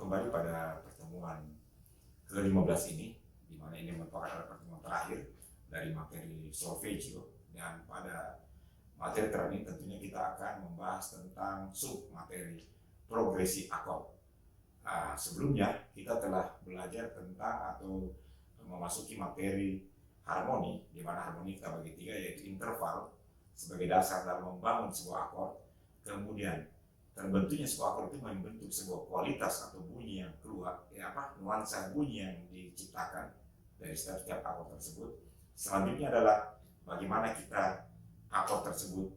kembali pada pertemuan ke-15 ini, di mana ini merupakan pertemuan terakhir dari materi solfeggio, dan pada materi terakhir ini tentunya kita akan membahas tentang sub materi progresi akord. Sebelumnya kita telah belajar tentang atau memasuki materi harmoni, di mana harmoni kita bagi tiga, yaitu interval sebagai dasar dalam membangun sebuah akord. Kemudian terbentuknya sebuah akord itu membentuk sebuah kualitas atau bunyi yang keluar, nuansa bunyi yang diciptakan dari setiap akord tersebut. Selanjutnya adalah bagaimana kita akord tersebut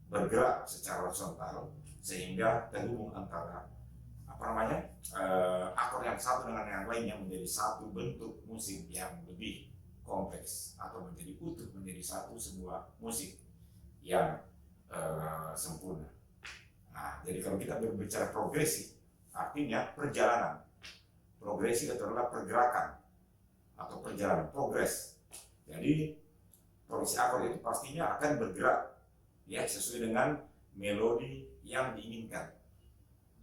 bergerak secara horizontal sehingga terhubung antara akord yang satu dengan yang lainnya menjadi satu bentuk musik yang lebih kompleks atau menjadi utuh, menjadi sebuah musik yang sempurna. Jadi kalau kita berbicara progresi, artinya perjalanan. Progresi itu adalah pergerakan atau perjalanan, progres. Jadi progresi akord itu pastinya akan bergerak ya sesuai dengan melodi yang diinginkan.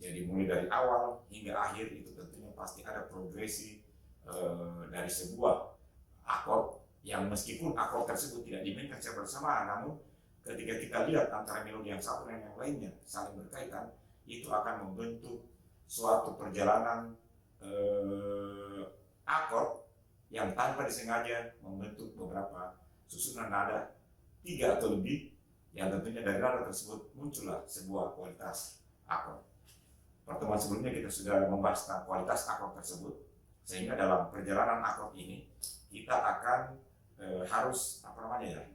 Jadi mulai dari awal hingga akhir itu tentunya pasti ada progresi dari sebuah akord yang meskipun akord tersebut tidak dimainkan secara bersamaan, namun ketika kita lihat antara melodi yang satu dan yang lainnya saling berkaitan, itu akan membentuk suatu perjalanan akord yang tanpa disengaja membentuk beberapa susunan nada, 3 atau lebih, yang tentunya dari nada tersebut muncullah sebuah kualitas akord. Pertemuan sebelumnya kita sudah membahas tentang kualitas akord tersebut, sehingga dalam perjalanan akord ini kita akan harus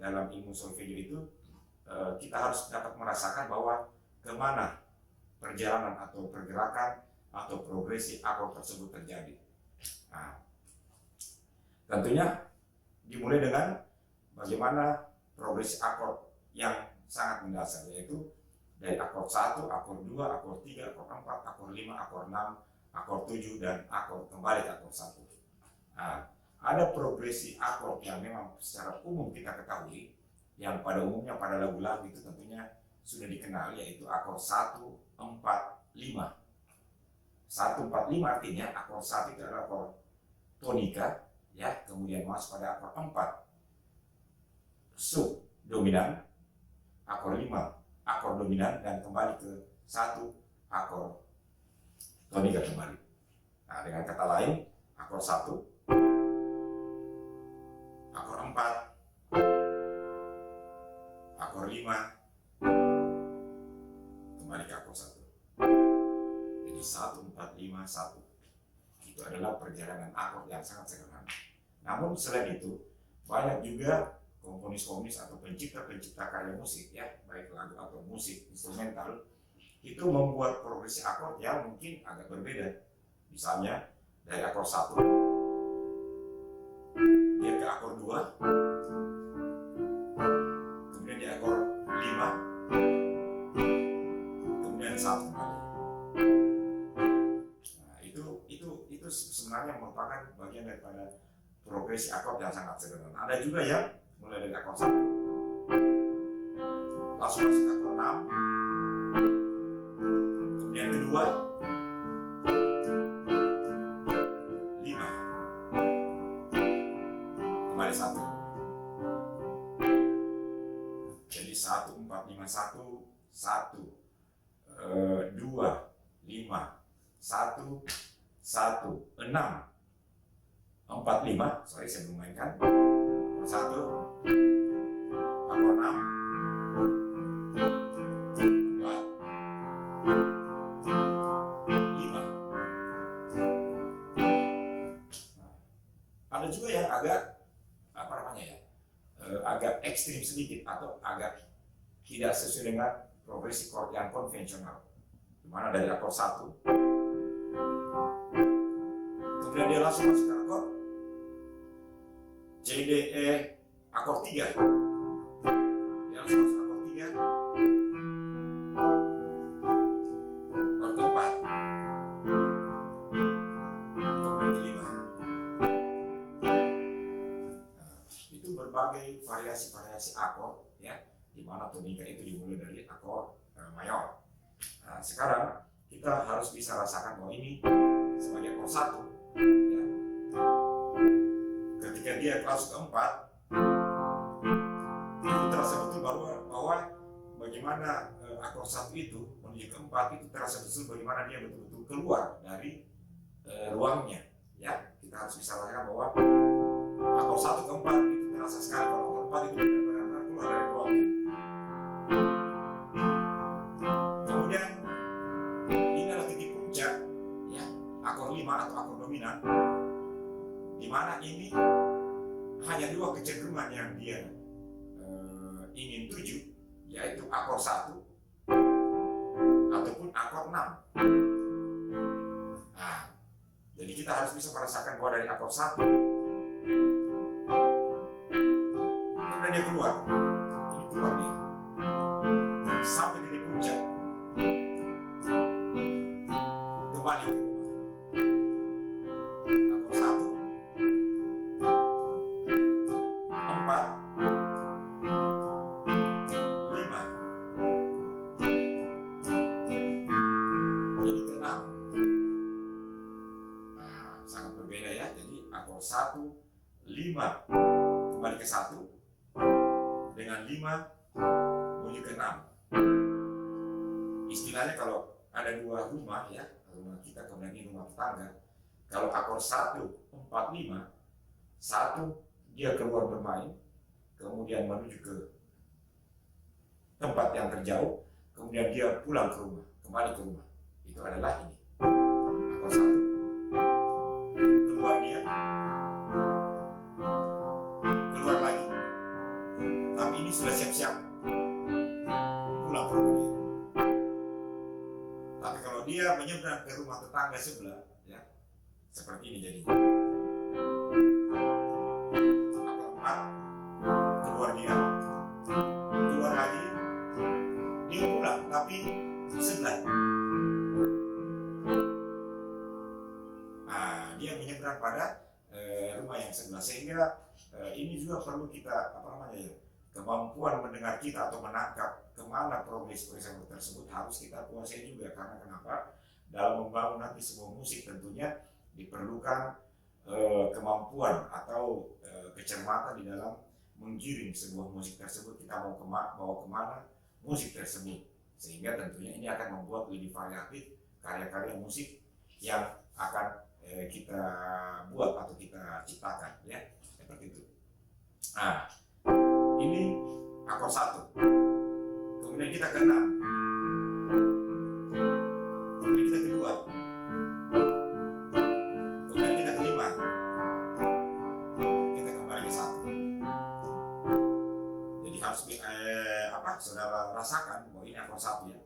dalam ilmu solfeggio itu kita harus dapat merasakan bahwa kemana perjalanan atau pergerakan atau progresi akord tersebut terjadi. Tentunya dimulai dengan bagaimana progresi akord yang sangat mendasar, yaitu dari akord 1, akord 2, akord 3, akord 4, akord 5, akord 6, akord 7, dan akord kembali ke akord 1. Ada progresi akord yang memang secara umum kita ketahui, yang pada umumnya pada lagu-lagu itu tentunya sudah dikenal, yaitu akord 1, 4, 5. 1, 4, 5 artinya akord 1 itu adalah akord tonika, ya, kemudian masuk pada akord 4 sub dominan, akord 5 akord dominan, dan kembali ke 1 akord tonika kembali. Dengan kata lain, akord 1, akord 4, akord 5, kembali ke akord 1. Jadi 1, 4, 5, 1. Itu adalah perjalanan akord yang sangat sederhana. Namun selain itu, banyak juga komponis-komponis atau pencipta-pencipta karya musik, ya, baik lagu atau musik instrumental, itu membuat progresi akord yang mungkin agak berbeda. Misalnya dari akord 1 dia ke akord 2, kemudian di akord 5, kemudian 1 kembali. Itu sebenarnya merupakan bagian daripada progresi akord yang sangat sederhana. Ada juga yang mulai dari akord 1 langsung masuk ke akord 6, kemudian kedua 5, kembali 1. Jadi 1, 4, 5, 1, 1, 2, 5, 1, 1, 6, 4, 5, sorry saya belum mainkan. Akord 1, akord 6, 4, 5. Ada juga yang agak ekstrim sedikit atau agak tidak sesuai dengan progresi chord yang konvensional, di mana dari akord 1 kemudian dia langsung masuk ke akord C, D, E, akord 3. Dia langsung masuk akord 3, akord keempat, kemudian kelima. Itu berbagai variasi-variasi akord, ya, di mana tonika itu dimulai dari akord mayor. Sekarang kita harus bisa rasakan bahwa ini satu, ya. Ketika dia kelas keempat, itu terasa betul bahwa bagaimana akor satu itu menuju keempat itu terasa betul bagaimana dia betul-betul keluar dari ruangnya, ya. Kita harus bisa rasakan bahwa akor satu keempat itu terasa sekali, kalau keempat itu benar-benar keluar dari ruangnya. Kemudian ini adalah titik puncak, ya, akor 5 atau akor dominan, di mana ini hanya dua kecenderungan yang dia ingin tuju, yaitu akor 1 ataupun akor 6. Nah, jadi kita harus bisa merasakan bahwa dari akor 1 kemudian dia keluar, ini keluar dia sampai di puncak, kembali ke rumah. Akor 1, 4, 5, jadi ke 6. Nah, sangat berbeda ya. Jadi akor 1, 5 kembali ke 1 dengan 5 menuju ke 6. Istilahnya kalau ada dua rumah, ya, rumah kita kemudian ini rumah tetangga. Kalau akor 1, 4, 5, 1 dia keluar bermain, kemudian menuju ke tempat yang terjauh, kemudian dia pulang ke rumah, kembali ke rumah. Itu adalah ini akor 1. Keluar dia, keluar lagi, tapi ini sudah siap-siap pulang ke rumah dia. Tapi kalau dia menyeberang ke rumah tetangga sebelah, ya, seperti ini jadinya. Akor 4, keluar dia, keluar lagi, dia pulang, tapi sebelah. Nah, dia menyeberang pada rumah yang sebelah, sehingga ini juga perlu kita kemampuan mendengar kita atau menangkap kemana progres tersebut harus kita kuasai juga. Karena kenapa? Dalam membangun nanti sebuah musik tentunya diperlukan kemampuan atau kecermatan di dalam menggiring sebuah musik tersebut. Kita mau bawa kemana musik tersebut, sehingga tentunya ini akan membuat lebih variatif karya-karya musik yang akan kita buat atau kita ciptakan, ya, seperti itu. Nah, ini akor 1, kemudian kita ke 6, kemudian kita ke 2, kemudian kita ke 5, kita kembali ke 1. Jadi harus saudara rasakan bahwa ini akor 1, ya.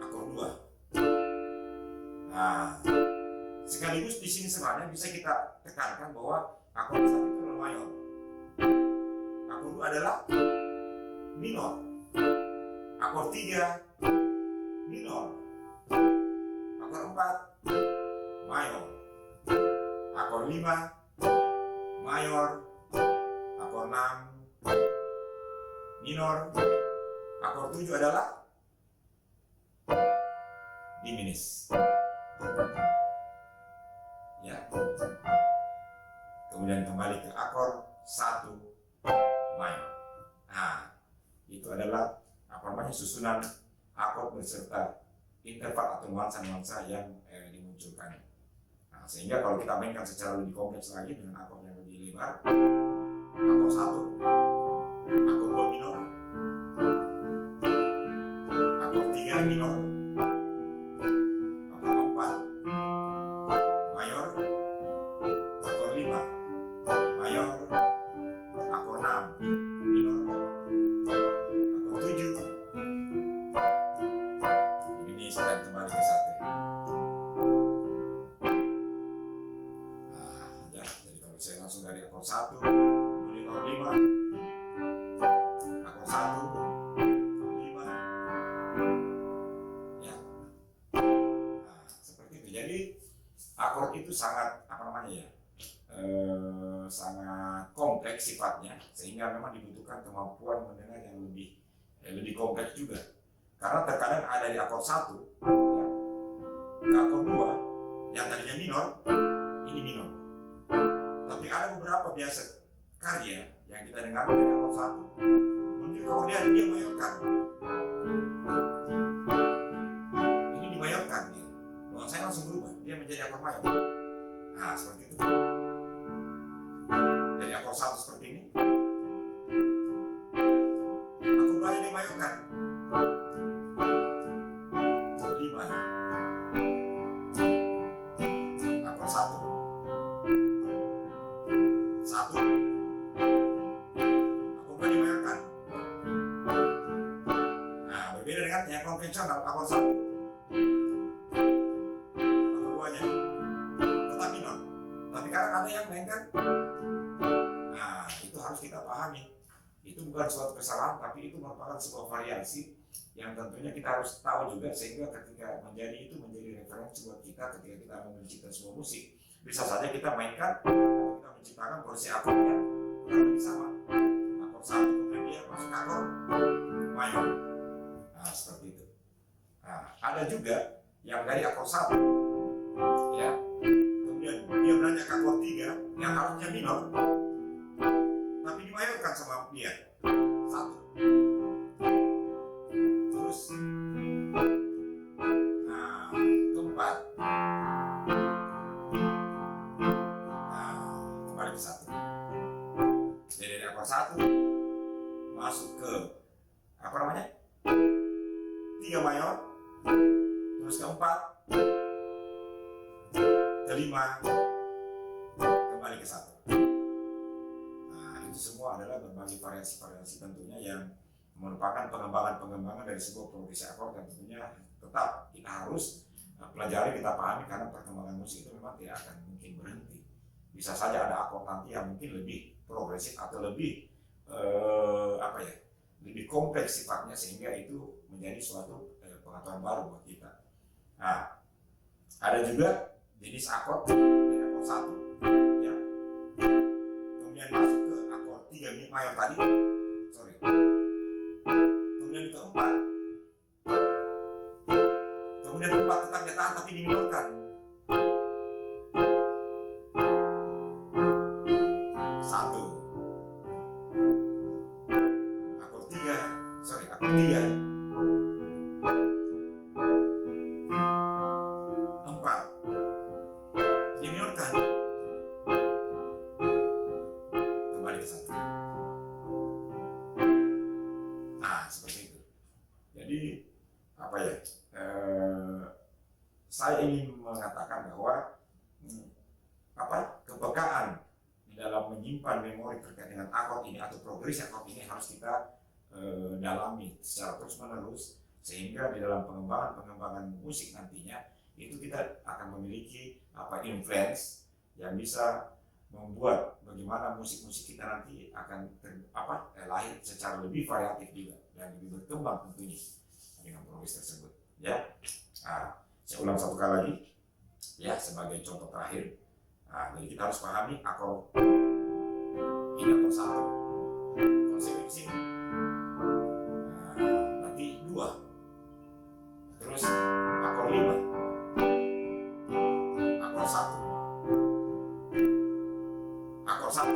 Akor 2. Nah, sekaligus di sini sebenarnya bisa kita tekankan bahwa akor 1 itu adalah mayor, akor 2 adalah minor, akor 3 minor, akor 4 mayor, akor 5 mayor, akor 6 minor, akor 7 adalah diminis, ya. Kemudian kembali ke akor 1 mayor. Nah, itu adalah susunan akor beserta interval atau nuansa-nuansa yang dimunculkan. Nah, sehingga kalau kita mainkan secara lebih kompleks lagi dengan akor yang lebih lebar, akor 1, akor 2 minor, akor 3 minor, akor 4 mayor, akor 5 mayor, akor 6 minor, akor 7 diminis, dan kembali ke 1. Nah, ya, jadi kalau saya langsung dari akor 1 minor 5, akor 1 5, ya. Nah, seperti itu. Jadi akor itu sangat sangat kompleks sifatnya, sehingga memang dibutuhkan kemampuan mendengar yang lebih kompleks juga. Karena terkadang ada di akor 1, ya, ke akor 2 yang tadinya minor, ini minor. Tapi ada beberapa biasa karya yang kita dengar dari akor 1, mungkin kalau dia mayorkan, ini dimayorkan dia. Saya langsung berubah, dia menjadi akor mayor. Nah, seperti itu. Dari akor 1 seperti ini, akor 2 nya dimayorkan. 5. Akor 1. 1. Akor 2 dimayorkan. Nah, berbeda dengan yang konvensional, akor 1. Ada yang mainkan, nah itu harus kita pahami. Itu bukan suatu kesalahan, tapi itu merupakan sebuah variasi yang tentunya kita harus tahu juga, sehingga ketika menjadi referensi buat kita ketika kita mau menciptakan sebuah musik. Bisa saja kita mainkan atau kita menciptakan porsi akornya kurang lebih sama, akor 1 kemudian dia masuk akor mayor. Nah seperti itu. Nah ada juga yang dari akor 1 ya, dia beranjak ke akor 3 yang harusnya minor, tapi dimayorkan sama dia 1. Terus nah keempat, nah kembali ke 1. Jadi dari akor 1 masuk ke apa namanya 3 mayor, terus keempat, kelima, kembali ke 1. Nah itu semua adalah berbagai variasi-variasi tentunya yang merupakan pengembangan dari sebuah progresi akor, dan tentunya tetap kita harus pelajari, kita pahami, karena perkembangan musik itu memang tidak akan mungkin berhenti. Bisa saja ada akor nanti yang mungkin lebih progresif atau lebih lebih kompleks sifatnya, sehingga itu menjadi suatu pengetahuan baru buat kita. Nah ada juga jenis akor dari akor 1 ya, kemudian masuk ke akor 3 mayor tadi, kemudian keempat, kemudian keempat tetap ditahan tapi diminorkan. 1 akor 3 saya ingin mengatakan bahwa kepekaan di dalam menyimpan memori terkait dengan akord ini atau progresi akord ini harus kita dalami secara terus-menerus, sehingga di dalam pengembangan musik nantinya itu kita akan memiliki influence yang bisa membuat bagaimana musik-musik kita nanti akan lahir secara lebih variatif juga dan lebih berkembang tentunya dengan progresi tersebut ya. Saya ulang satu kali lagi ya sebagai contoh terakhir. Jadi kita harus pahami akor ini akor 1, konsekuensi nanti 2, terus akor 5, akor 1, akor 1,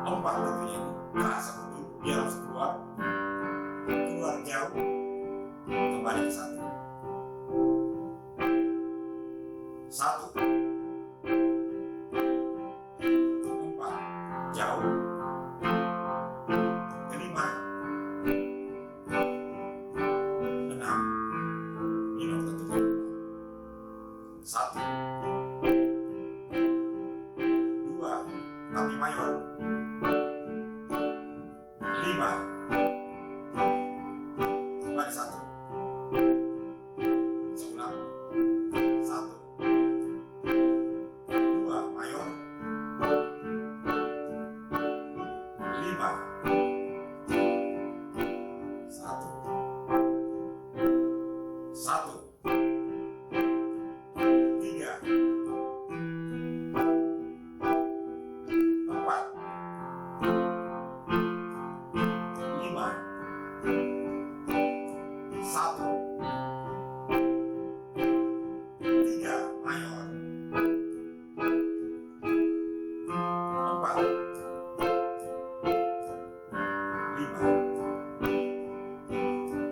4 tentunya ini terasa betul, dia harus keluar jauh, kembali ke 1, 4 jauh, kelima 6 minor tentunya 1, 2 tapi mayor, 5 kembali 1,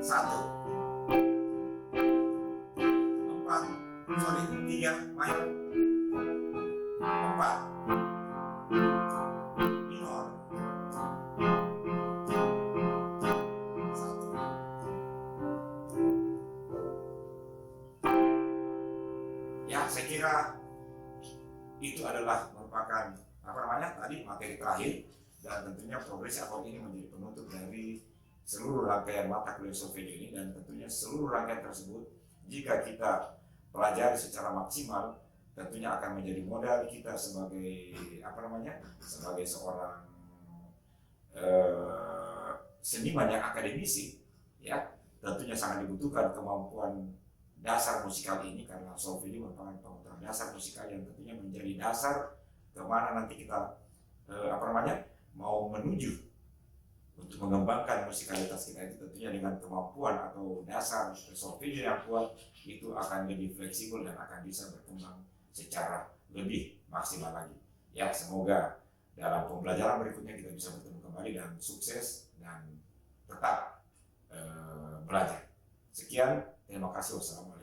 satu, empat, sorry, tiga, mayor, empat, minor, satu. Ya, saya kira itu adalah merupakan tadi materi terakhir, dan tentunya progresi akord ini menjadi penutup dari seluruh rangkaian mata kuliah solfeggio ini, dan tentunya seluruh rangkaian tersebut jika kita pelajari secara maksimal tentunya akan menjadi modal kita sebagai sebagai seorang seniman yang akademisi, ya. Tentunya sangat dibutuhkan kemampuan dasar musikal ini, karena solfeggio merupakan pengetahuan dasar musikal yang tentunya menjadi dasar kemana nanti kita mau menuju untuk mengembangkan musikalitas kita itu. Tentunya dengan kemampuan atau dasar solfeggio yang kuat itu akan lebih fleksibel dan akan bisa berkembang secara lebih maksimal lagi. Ya, semoga dalam pembelajaran berikutnya kita bisa bertemu kembali dan sukses dan tetap belajar. Sekian, terima kasih. Wassalamualaikum.